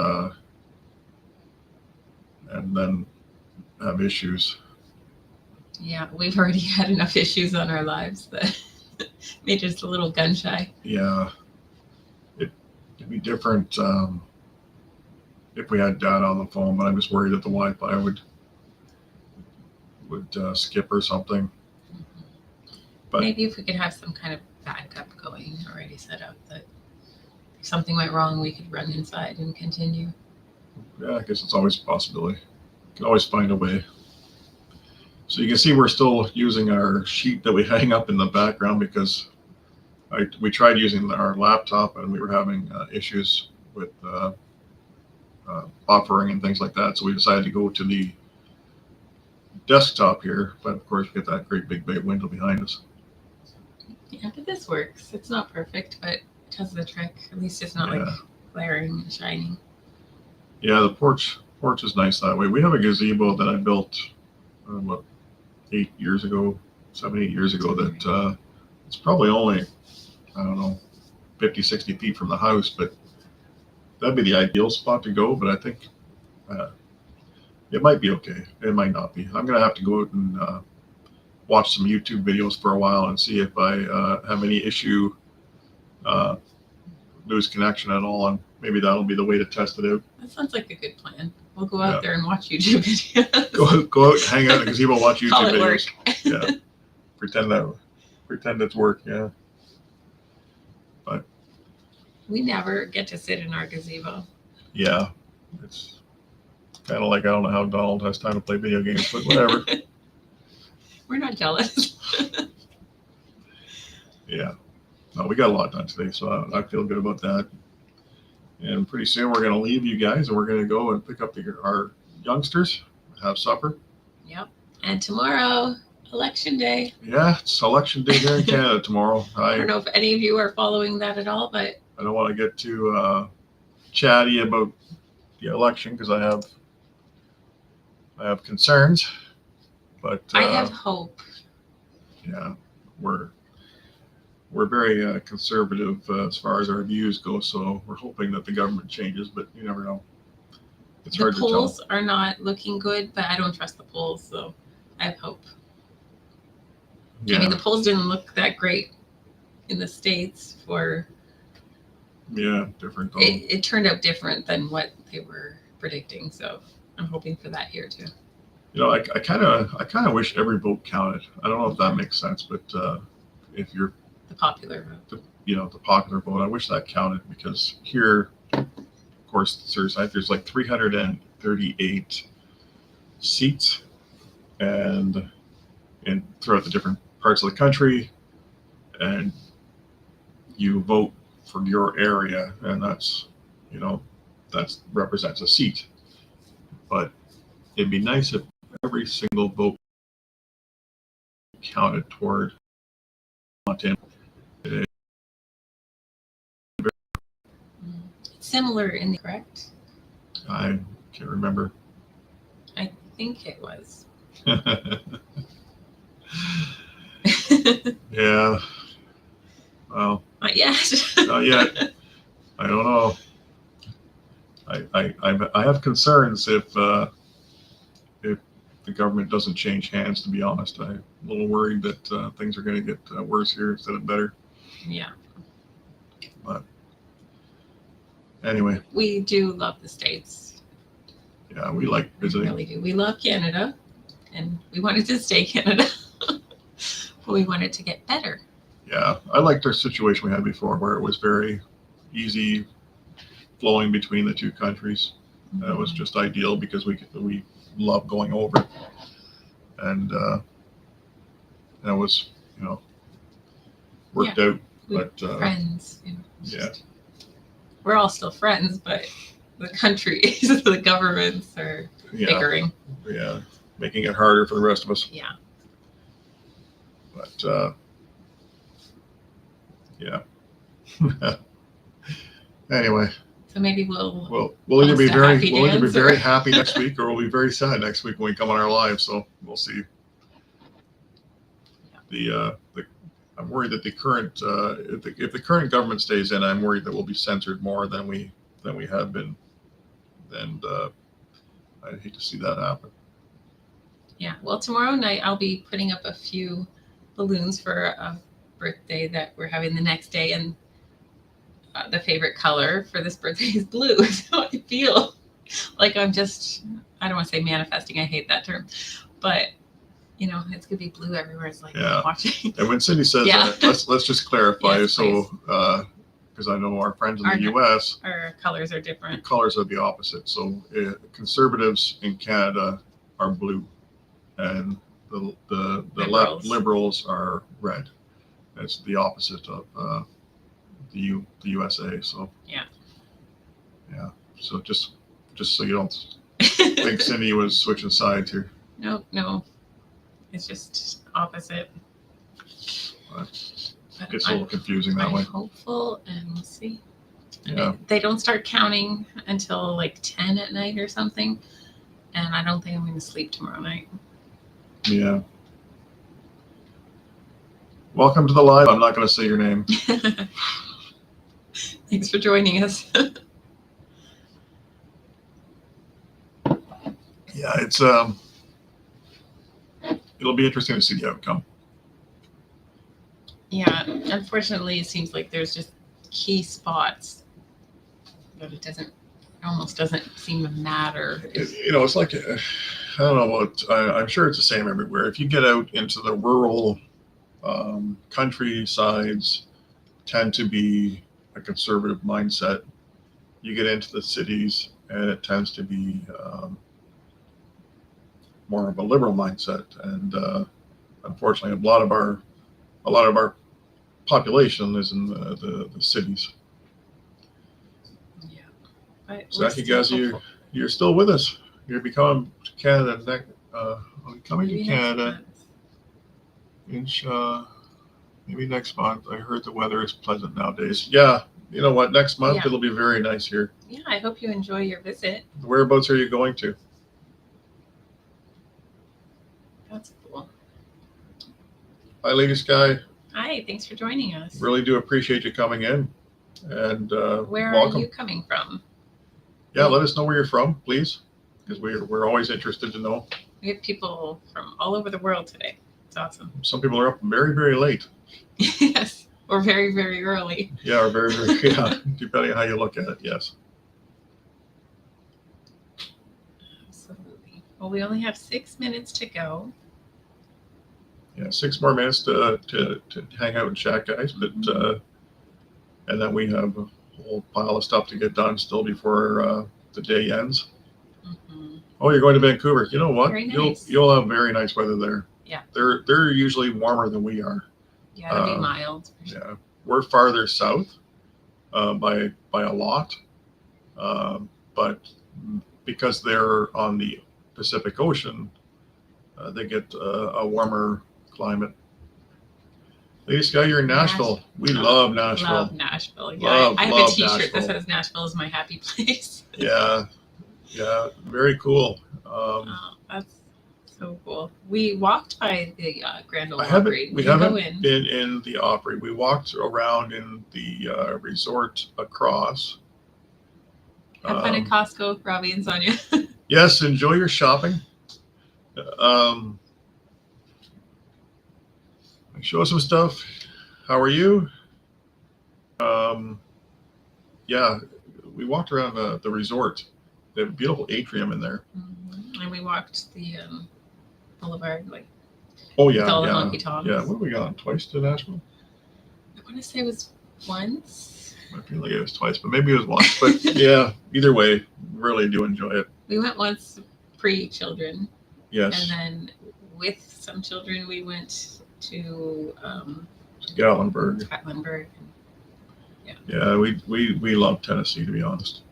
then have issues. Yeah, we've already had enough issues on our lives that made us a little gun shy. Yeah, it'd be different if we had Dad on the phone, but I'm just worried that the Wi-Fi would skip or something. But maybe if we could have some kind of backup going already set up, that if something went wrong, we could run inside and continue. Yeah, I guess it's always a possibility. You can always find a way. So you can see we're still using our sheet that we hang up in the background because we tried using our laptop and we were having issues with buffering and things like that. So we decided to go to the desktop here, but of course we get that great big window behind us. Yeah, but this works. It's not perfect, but it does the trick. At least it's not like glaring and shining. Yeah, the porch is nice that way. We have a gazebo that I built about 7, 8 years ago that it's probably only, I don't know, 50, 60 feet from the house, but that'd be the ideal spot to go. But I think it might be okay. It might not be. I'm going to have to go out and watch some YouTube videos for a while and see if I have any issue, lose connection at all. And maybe that'll be the way to test it out. That sounds like a good plan. We'll go out there and watch YouTube videos. Go out, hang out in the gazebo, watch YouTube Call it videos. Work. Yeah. Pretend it's work. Yeah. But we never get to sit in our gazebo. Yeah. It's kind of like, I don't know how Donald has time to play video games, but whatever. We're not jealous. Yeah. No, we got a lot done today, so I feel good about that. And pretty soon we're going to leave you guys and we're going to go and pick up our youngsters, have supper. Yep. And tomorrow, Election Day. Yeah, it's Election Day here in Canada tomorrow. I don't know if any of you are following that at all, but I don't want to get too chatty about the election because I have concerns, but I have hope. Yeah, we're very conservative as far as our views go, so we're hoping that the government changes, but you never know. It's hard to tell. The polls are not looking good, but I don't trust the polls, so I have hope. Yeah. I mean, the polls didn't look that great in the States for... Yeah, different. It turned out different than what they were predicting, so I'm hoping for that here too. You know, I kind of wish every vote counted. I don't know if that makes sense, but if you're the popular vote, the popular vote, I wish that counted because here, of course, there's like 338 seats, and throughout the different parts of the country, and you vote for your area, and that's represents a seat. But it'd be nice if every single vote counted toward content. It's similar in the correct? I can't remember. I think it was. Yeah. Well. Not yet. Not yet. I don't know. I have concerns if the government doesn't change hands. To be honest, I'm a little worried that things are going to get worse here instead of better. Yeah. But Anyway, we do love the States. yeah, we like We visiting. really do. We love Canada, and we wanted to stay Canada, but we wanted to get better. Yeah, I liked our situation we had before, where it was very easy flowing between the two countries. It was just ideal because we love going over, and that was worked out. We're But friends. yeah, We're all still friends, but the countries, the governments are yeah, bickering. yeah, making it harder for the rest of us. Yeah. But yeah. Anyway, So maybe we'll we'll either be post a happy dance very or- happy next week, or we'll be very sad next week when we come on our live. So we'll see. The I'm worried that the current if the current government stays in, I'm worried that we'll be censored more than we have been, and I hate to see that happen. Yeah. Well, tomorrow night I'll be putting up a few balloons for a birthday that we're having the next day, and the favorite color for this birthday is blue. So I feel like I'm just, I don't want to say manifesting. I hate that term, but it's gonna be blue everywhere. It's like Yeah. watching. And when Cindy says Yeah. that, let's just clarify. Yes, so because I know our friends in Our- the U.S. Our colors are the different. colors are the opposite. So conservatives in Canada are blue, and the left liberals are red. It's the opposite of the USA. So Yeah. So just so you don't think Cindy was switching sides here. No. It's just opposite. But But it's a little confusing that I'm way. hopeful, and we'll see. Yeah. They don't start counting until like 10 at night or something, and I don't think I'm going to sleep tomorrow night. Yeah. Welcome to the live. I'm not going to say your name. Thanks for joining us. Yeah, it's it'll be interesting to see the outcome. Yeah, unfortunately, it seems like there's just key spots, but it almost doesn't seem to matter. It's like I don't know what I'm sure it's the same everywhere. If you get out into the rural countrysides, tend to be a conservative mindset. You get into the cities, and it tends to be more of a liberal mindset. And unfortunately, a lot of our population is in the cities. Yeah. But Zach, you guys, you're still with us. You're becoming Canada next. Coming to Canada maybe next month. I heard the weather is pleasant nowadays. Yeah, you know what? Next month Yeah. it'll be very nice here. Yeah, I hope you enjoy your visit. Whereabouts are you going to? That's cool. Hi, Lady Sky. Hi, thanks for joining us. Really do appreciate you coming in, and Where welcome. are you coming from? Yeah, let us know where you're from, please, because we're always interested to know. We have people from all over the world today. It's awesome. Some people are up very, very late. Yes, or very, very early. Yeah, or very, very yeah, depending on how you look at it. Yes. Absolutely. Well, we only have 6 minutes to go. Yeah, 6 more minutes to hang out and chat, guys. But and then we have a whole pile of stuff to get done still before the day ends. Mm-hmm. Oh, you're going to Vancouver. You know what? Very nice. You'll have very nice weather there. Yeah. They're usually warmer than we are. Yeah, it'll be mild. Yeah, we're farther south by a lot, but because they're on the Pacific Ocean, they get a warmer climate. Lady Sky, you're in Nashville. We love Nashville. Love Nashville. Yeah, I have a T-shirt Nashville. that says "Nashville is my happy place." Yeah, very cool. Oh, that's so cool. We walked by the Grand Ole I haven't. Opry. We haven't been in the Opry. We walked around in the resort across. Have fun at Costco, Robbie and Sonia. Yes, enjoy your shopping. Show us some stuff. How are you? Yeah, we walked around the resort. They have a beautiful atrium in there. And we walked the boulevard, like Oh with yeah, all the yeah, honky tonks. yeah. What have we gone twice to Nashville? I want to say it was once. I feel like it was twice, but maybe it was once. But yeah, either way, really do enjoy it. We went once pre-children, Yes. and then with some children, we went to Gatlinburg. Gatlinburg. Yeah, we love Tennessee, to be honest.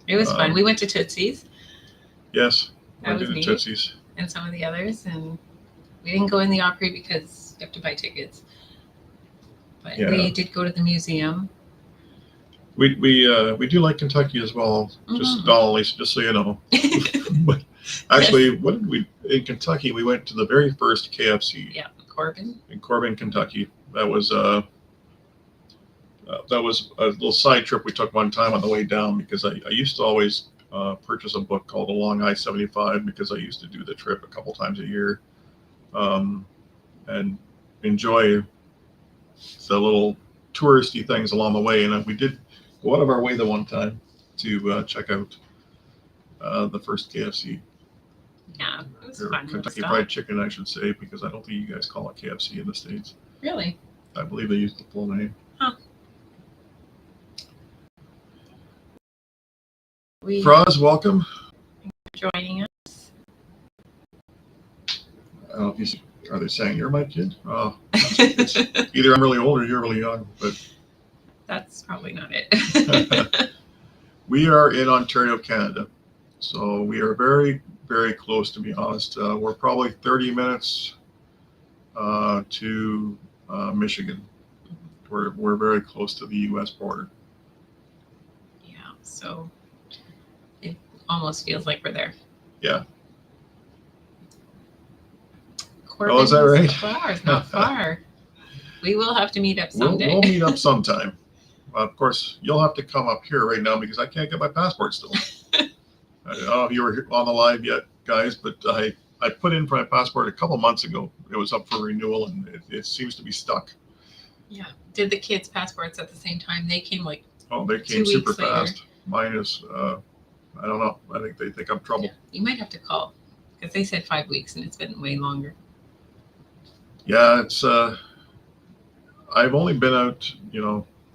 It was fun. We went to Tootsie's. Yes, That I was did the neat. Tootsies. And some of the others, and we didn't go in the Opry because you have to buy tickets. But we did go to the museum. We do like Kentucky as well. Just Lisa, just so you know. But actually, what did we in Kentucky? We went to the very first KFC. Yeah, Corbin. In Corbin, Kentucky. That was a little side trip we took one time on the way down because I used to always purchase a book called Along I-75 because I used to do the trip a couple times a year, and enjoy the little touristy things along the way. And we did go out of our way the one time to check out the first KFC. Yeah, it was Or fun. Kentucky Fried Chicken, I should say, because I don't think you guys call it KFC in the States. Really? I believe they use the full name. Huh. Froz, welcome. Joining us. I don't know if you are they saying you're my kid? Oh, either I'm really old or you're really young, but That's probably not it. we are in Ontario, Canada. So we are very, very close, to be honest. We're probably 30 minutes to Michigan. We're very close to the U.S. border. Yeah, so it almost feels like we're there. Yeah. Corbin is that right? Far. It's not far. We will have to meet up someday. We'll meet up sometime. Of course, you'll have to come up here right now because I can't get my passport still. I don't know if you were on the live yet, guys, but I put in for my passport a couple months ago. It was up for renewal, and it seems to be stuck. Yeah. Did the kids' passports at the same time? They came like They 2 came super weeks later. fast. Mine is, I don't know. I think they think I'm trouble. Yeah. You might have to call because they said 5 weeks and it's been way longer. Yeah, it's. I've only been out,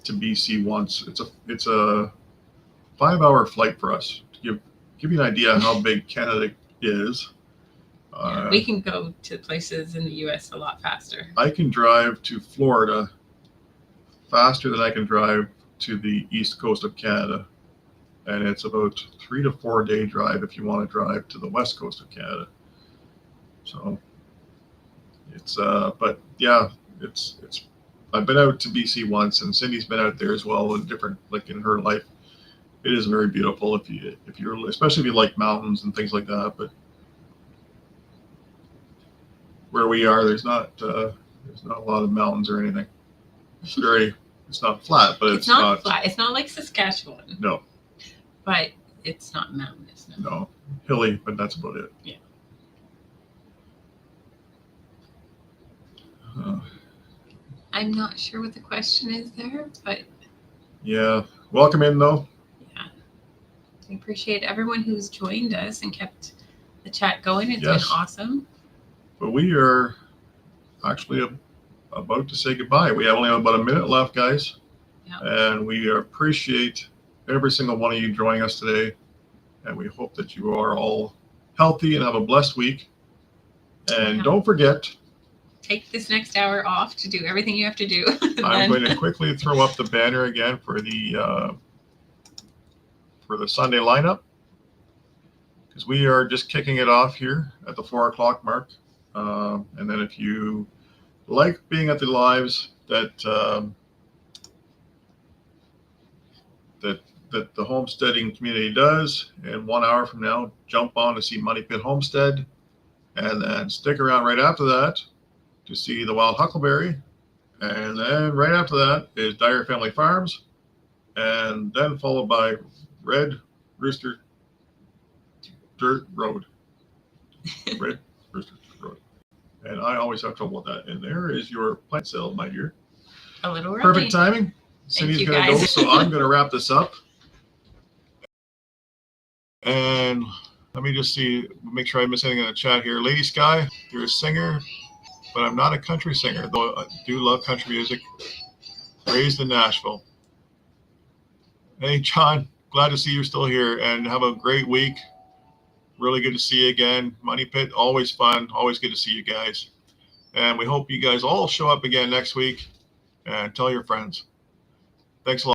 to BC once. It's a 5-hour flight for us. To give you an idea how big Canada is. We can go to places in the U.S. a lot faster. I can drive to Florida faster than I can drive to the east coast of Canada, and it's about 3 to 4 day drive if you want to drive to the west coast of Canada. So it's but yeah, it's. I've been out to BC once, and Cindy's been out there as well in different, like in her life. It is very beautiful if you're especially if you like mountains and things like that. But where we are, there's not a lot of mountains or anything. It's not flat, but it's not flat. It's not like Saskatchewan. No. But it's not mountainous. No, hilly, but that's about it. Yeah. I'm not sure what the question is there, but yeah, welcome in though. Yeah, I appreciate everyone who's joined us and kept the chat going. It's Yes. been awesome. But we are actually about to say goodbye. We only have about a minute left, guys. Yeah. And we appreciate every single one of you joining us today. And we hope that you are all healthy and have a blessed week. And don't forget, take this next hour off to do everything you have to do. I'm going to quickly throw up the banner again for the Sunday lineup, because we are just kicking it off here at the 4 o'clock mark. And then if you like being at the lives that the homesteading community does, and 1 hour from now, jump on to see Money Pit Homestead, and then stick around right after that to see the Wild Huckleberry, and then right after that is Dyer Family Farms, and then followed by Red Rooster Dirt Road. Red Rooster Dirt Road. And I always have trouble with that. And there is your plant sale, my dear. A little early. Perfect timing. Cindy's going to go, so I'm going to wrap this up. And let me just see, make sure I miss anything in the chat here. Lady Sky, you're a singer, but I'm not a country singer, though I do love country music. Raised in Nashville. Hey, John, glad to see you're still here, and have a great week. Really good to see you again. Money Pit, always fun. Always good to see you guys. And we hope you guys all show up again next week and tell your friends. Thanks a lot.